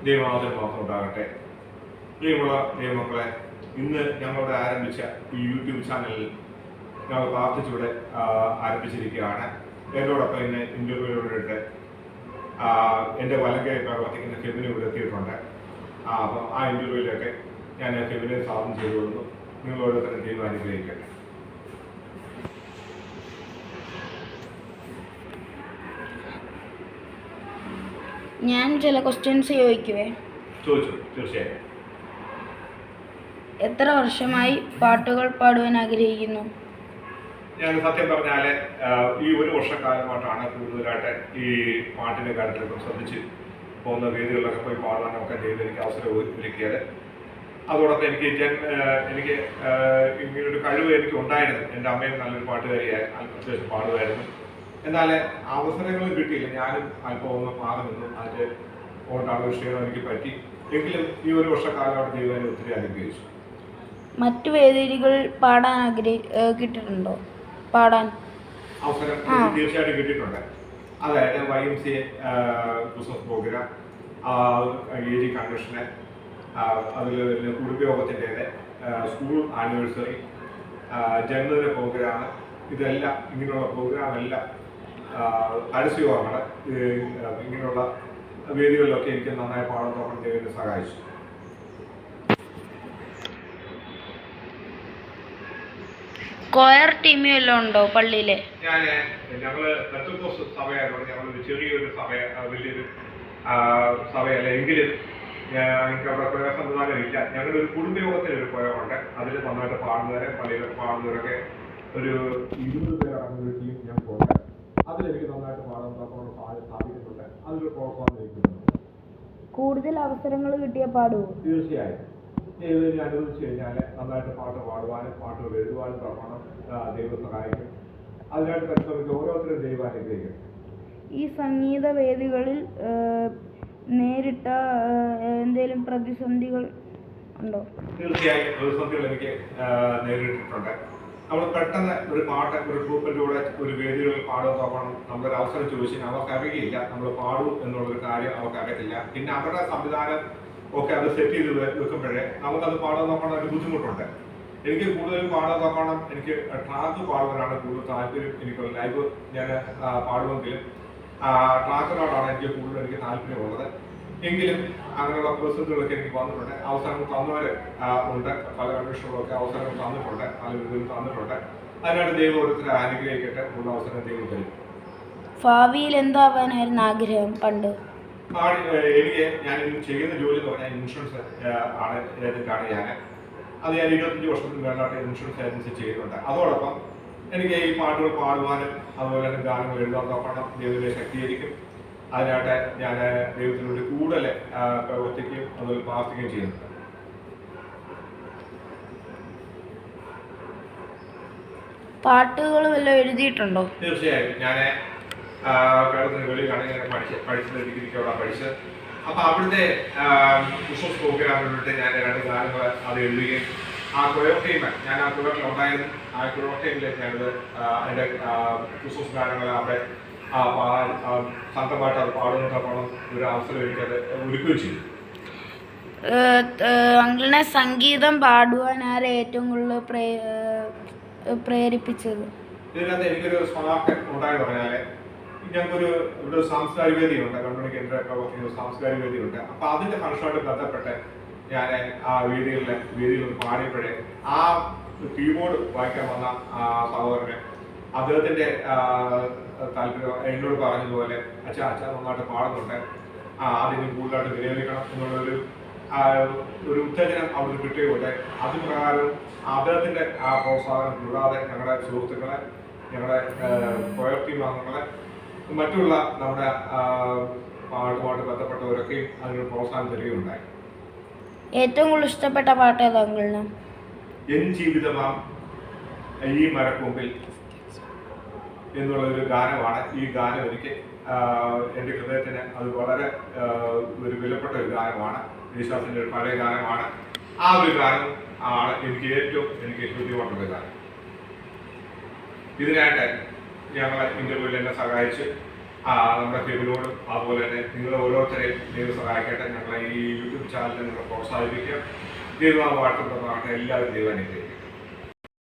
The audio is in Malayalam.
ദൈവനാമത്തിന് മാത്രം ഉണ്ടാകട്ടെ. പ്രിയമുള്ള ദൈവമക്കളെ, ഇന്ന് ഞങ്ങളുടെ ആരംഭിച്ച ഈ യൂട്യൂബ് ചാനലിൽ ഞങ്ങൾ പ്രാർത്ഥിച്ചിവിടെ ആരംഭിച്ചിരിക്കുകയാണ്. എന്നോടൊപ്പം ഇന്ന് ഇന്റർവ്യൂവിലൂടെ എൻ്റെ വലങ്കൈ പ്രവർത്തിക്കുന്ന കെവിനെ ഇവിടെ എത്തിയിട്ടുണ്ട്. അപ്പം ആ ഇന്റർവ്യൂവിലൊക്കെ ഞാൻ കെവിനെ സ്വാഗതം ചെയ്തുകൊള്ളുന്നു. നിങ്ങൾ ഓരോരുത്തരും ദൈവം അനുഗ്രഹിക്കട്ടെ. ഞാൻ ചില ക്വസ്റ്റ്യൻസ് ചോദിക്കുവേ. ചോദിച്ചു. തീർച്ചയായും. എത്ര വർഷമായി പാട്ടുകൾ പാടുവാൻ ആഗ്രഹിക്കുന്നു? ഞാൻ സത്യം പറഞ്ഞാൽ ഈ ഒരു വർഷക്കാലമായിട്ടാണ് കൂടുതലായിട്ട് ഈ പാട്ടിൻ്റെ കാര്യത്തിലൊക്കെ ശ്രദ്ധിച്ച് പോകുന്ന വേദികളിലൊക്കെ പോയി പാടാനൊക്കെ ചെയ്ത് എനിക്ക് അവസരം ഒരുക്കിയത്. അതോടൊപ്പം എനിക്ക് ഇങ്ങനൊരു കഴിവ് എനിക്ക് ഉണ്ടായിരുന്നു. എൻ്റെ അമ്മയും നല്ലൊരു പാട്ടുകാരിയായി അത്യാവശ്യം പാടുമായിരുന്നു. എന്നാൽ അവസരങ്ങൾ കിട്ടിയില്ല. ഞാനും അല്പം ഒന്ന് മാറി നിന്നു. അതിൻ്റെ കൊണ്ടാണ് വിഷയം എനിക്ക് പറ്റി. എങ്കിലും ഈ ഒരു വർഷക്കാലമായിട്ട് ദൈവം ഒത്തിരി അനുഗ്രഹിച്ചു. മറ്റു വേദികളിൽ പാടാൻ കിട്ടിയിട്ടുണ്ടോ? പാടാൻ അവസരം തീർച്ചയായിട്ടും കിട്ടിയിട്ടുണ്ട്. അതായത് YMCA ക്രിസ്മസ് പ്രോഗ്രാം, AG കൺവെൻഷന്, അതിൽ വരുന്ന കുടുംബയോഗത്തിൻ്റേത്, സ്കൂൾ ആനിവേഴ്സറി, ജന്മദിന പ്രോഗ്രാം, ഇതെല്ലാം ഇങ്ങനെയുള്ള പ്രോഗ്രാമെല്ലാം പരസ്യമാണ്. ഇങ്ങനെയുള്ള വേദികളിലൊക്കെ എനിക്ക് നന്നായി പാടാൻ നോക്കാൻ ദൈവത്തെ സഹായിച്ചു. കൊയർ ടീം വല്ലതും ഉണ്ടോ പള്ളിയിലെ? ഞങ്ങള് പെന്തക്കോസ്ത് സഭയായതുകൊണ്ട് ഞങ്ങളൊരു ചെറിയൊരു വലിയൊരു സഭയല്ല. എങ്കിലും എനിക്ക് അവിടെ കൊയർ സംവിധാനമില്ല. ഞങ്ങളുടെ ഒരു കുടുംബയോഗത്തിന് ഒരു കൊയറുണ്ട്. അതിൽ നന്നായിട്ട് പാടുന്നവരെ പള്ളിയിലൊക്കെ പാടുന്നവരൊക്കെ ഒരു 20 പേരടങ്ങുന്ന ഒരു ടീം ഞങ്ങൾക്കുണ്ട്. അതിലെനിക്ക് നന്നായിട്ട് പാടാൻ സാധിക്കുന്നുണ്ട്. അതിലൊരു പ്രോത്സാഹനം ലഭിക്കുന്നുണ്ട്. കൂടുതൽ അവസരങ്ങൾ കിട്ടിയ പാടുവോ? തീർച്ചയായും. ദൈവം അനുവദിച്ചു കഴിഞ്ഞാൽ നന്നായിട്ട് പാട്ട് പാടുവാനും പാട്ടുകൾ എഴുതുവാനും തരണം. ദൈവം സഹായിക്കും. അതിനായിട്ട് പരിശ്രമിച്ച് ഓരോരുത്തരും ദൈവം അനുഗ്രഹിക്കും. ഈ സംഗീത വേദികളിൽ നേരിട്ട എന്തെങ്കിലും പ്രതിസന്ധികൾ ഉണ്ടോ? തീർച്ചയായും പ്രതിസന്ധികൾ എനിക്ക് നേരിട്ടിട്ടുണ്ട്. നമ്മൾ പെട്ടെന്ന് ഒരു പാട്ട് ഒരു ഗ്രൂപ്പിൻ്റെ കൂടെ ഒരു വേദികളിൽ പാടാൻ നോക്കണം. നമ്മളൊരു അവസരം ചോദിച്ചാൽ അവർക്ക് അറിയില്ല നമ്മൾ പാടൂ എന്നുള്ളൊരു കാര്യം അവർക്ക് അറിയത്തില്ല. പിന്നെ അവരുടെ സംവിധാനം ഒക്കെ അത് സെറ്റ് ചെയ്ത് വെക്കുമ്പോഴേ നമുക്കത് പാടാൻ നോക്കണം ഒരു ബുദ്ധിമുട്ടുണ്ട്. എനിക്ക് കൂടുതലും പാടാൻ നോക്കണം. എനിക്ക് ട്രാക്ക് പാടുവാനാണ് കൂടുതൽ താല്പര്യം. എനിക്ക് ലൈവ് ഞാൻ പാടുമെങ്കിലും ട്രാക്കിനോടാണ് എനിക്ക് താല്പര്യമുള്ളത്. എങ്കിലും അങ്ങനെയുള്ള പ്രതിസന്ധികളൊക്കെ എനിക്ക് വന്നിട്ടുണ്ട്. അവസരങ്ങൾ തന്നവർ ഉണ്ട്. പല കൺവെൻഷനുകളൊക്കെ അവസരങ്ങൾ തന്നിട്ടുണ്ട്. പല രീതിയിൽ തന്നിട്ടുണ്ട്. അതിനായിട്ട് ദൈവം ഓരോരുത്തരെ അനുഗ്രഹിക്കട്ടെ. ഉള്ള അവസരം ദൈവം തരും. ഭാവിയിൽ എന്താവാനായിരുന്നു ആഗ്രഹം പണ്ട്? ഞാൻ ചെയ്യുന്ന ജോലി എന്ന് പറഞ്ഞാൽ ഇൻഷുറൻസ് ഏജന്റാണ് ഞാൻ. അത് ഞാൻ 25 വർഷത്തിന് മേലായിട്ട് ഇൻഷുറൻസ് ഏജൻസി ചെയ്യുന്നുണ്ട്. അതോടൊപ്പം എനിക്ക് ഈ പാട്ടുകൾ പാടുവാനും അതുപോലെ തന്നെ ഗാനങ്ങൾ എഴുതാൻ നോക്കണം. ദൈവത്തെ ശക്തീകരിക്കും. അതിനായിട്ട് ഞാൻ ദൈവത്തിനോട് കൂടുതൽ പ്രവർത്തിക്കുകയും അതുപോലെ പ്രാർത്ഥിക്കുകയും ചെയ്യുന്നുണ്ട്. പാട്ടുകൾ വല്ലതും എഴുതിയിട്ടുണ്ടോ? തീർച്ചയായും. ഞാൻ കേരളത്തിന് വെളിയിലാണ് ഞാൻ പഠിച്ചത്. ഡിഗ്രിക്ക് അവിടെ പഠിച്ചത്. അപ്പോൾ അവിടുത്തെ ക്രിസ്മസ് പ്രോഗ്രാമിലൂടെ ഞാൻ 2 ഗാനങ്ങൾ അത് എഴുതുകയും ആ കൊയർ ടീം ഞാൻ ആ കൊയറിൽ ഉണ്ടായിരുന്നു. ആ കൊയർ ടീമിൽ ഞാനത് അതിൻ്റെ ക്രിസ്മസ് ഗാനങ്ങൾ അവിടെ സ്വന്തമായിട്ട് അത് പാടുന്നതോളം ഒരു അവസരം എനിക്കത് ഒരുക്കുകയും ചെയ്തു. അങ്ങനെ സംഗീതം പാടുവാൻ ആരെ ഏറ്റവും കൂടുതൽ പ്രേരിപ്പിച്ചത്? ഇതിനകത്ത് എനിക്കൊരു സ്പാർക്ക് ഉണ്ടായെന്ന് പറഞ്ഞാൽ ഞങ്ങൾക്കൊരു ഇവിടെ ഒരു സാംസ്കാരിക വേദിയുണ്ട്. ഗവൺമെന്റ് കേന്ദ്ര പ്രവർത്തിക്കുന്ന സാംസ്കാരിക വേദിയുണ്ട്. അപ്പോൾ അതിൻ്റെ ഫംഗ്ഷനായിട്ട് ബന്ധപ്പെട്ട് ഞാൻ ആ വേദിയിൽ പാടിയപ്പോഴേ ആ കീബോർഡ് വായിക്കാൻ വന്ന സഹോദരന് അദ്ദേഹത്തിൻ്റെ താല്പര്യം എന്നോട് പറഞ്ഞതുപോലെ അച്ഛാ നന്നായിട്ട് പാടുന്നുണ്ട്, അതിന് കൂടുതലായിട്ട് വിനിയോഗിക്കണം എന്നുള്ളൊരു ഉത്തേജനം അവിടെ കിട്ടുകയുണ്ട്. അതിന് പ്രകാരം അദ്ദേഹത്തിൻ്റെ ആ പ്രോത്സാഹനം കൂടാതെ ഞങ്ങളുടെ സുഹൃത്തുക്കളെ, ഞങ്ങളുടെ കൊയർ ടീം അംഗങ്ങളെ, മറ്റുള്ള നമ്മുടെ പാട്ടുമായിട്ട് ബന്ധപ്പെട്ടവരൊക്കെയും അതിനൊരു പ്രോത്സാഹനം തരികയുണ്ടായി. ഏറ്റവും കൂടുതൽ ഇഷ്ടപ്പെട്ട പാട്ട് ഏതാ? എൻ ജീവിതമാം ഈ മരക്കൊമ്പിൽ എന്നുള്ളൊരു ഗാനമാണ്. ഈ ഗാനം എനിക്ക് എൻ്റെ ഹൃദയത്തിന് അത് വളരെ ഒരു വിലപ്പെട്ട ഒരു ഗാനമാണ്. യേശുദാസിൻ്റെ ഒരു പഴയ ഗാനമാണ്. ആ ഒരു ഗാനം ആണ് എനിക്ക് ഹൃദയമുള്ള ഗാനം. ഇതിനായിട്ട് ഞങ്ങളെ ഇന്റർവ്യൂവിൽ എന്നെ സഹായിച്ച് നമ്മുടെ ഫെബിനോടും അതുപോലെ തന്നെ നിങ്ങൾ ഓരോരുത്തരെയും ദൈവം സഹായിക്കട്ടെ. ഞങ്ങളെ ഈ യൂട്യൂബ് ചാനലിനെ നിങ്ങൾ പ്രോത്സാഹിപ്പിക്കുക. ദൈവം വാഴ്ത്തപ്പെട്ട എല്ലാവരും ദൈവം അനുഗ്രഹിക്കും.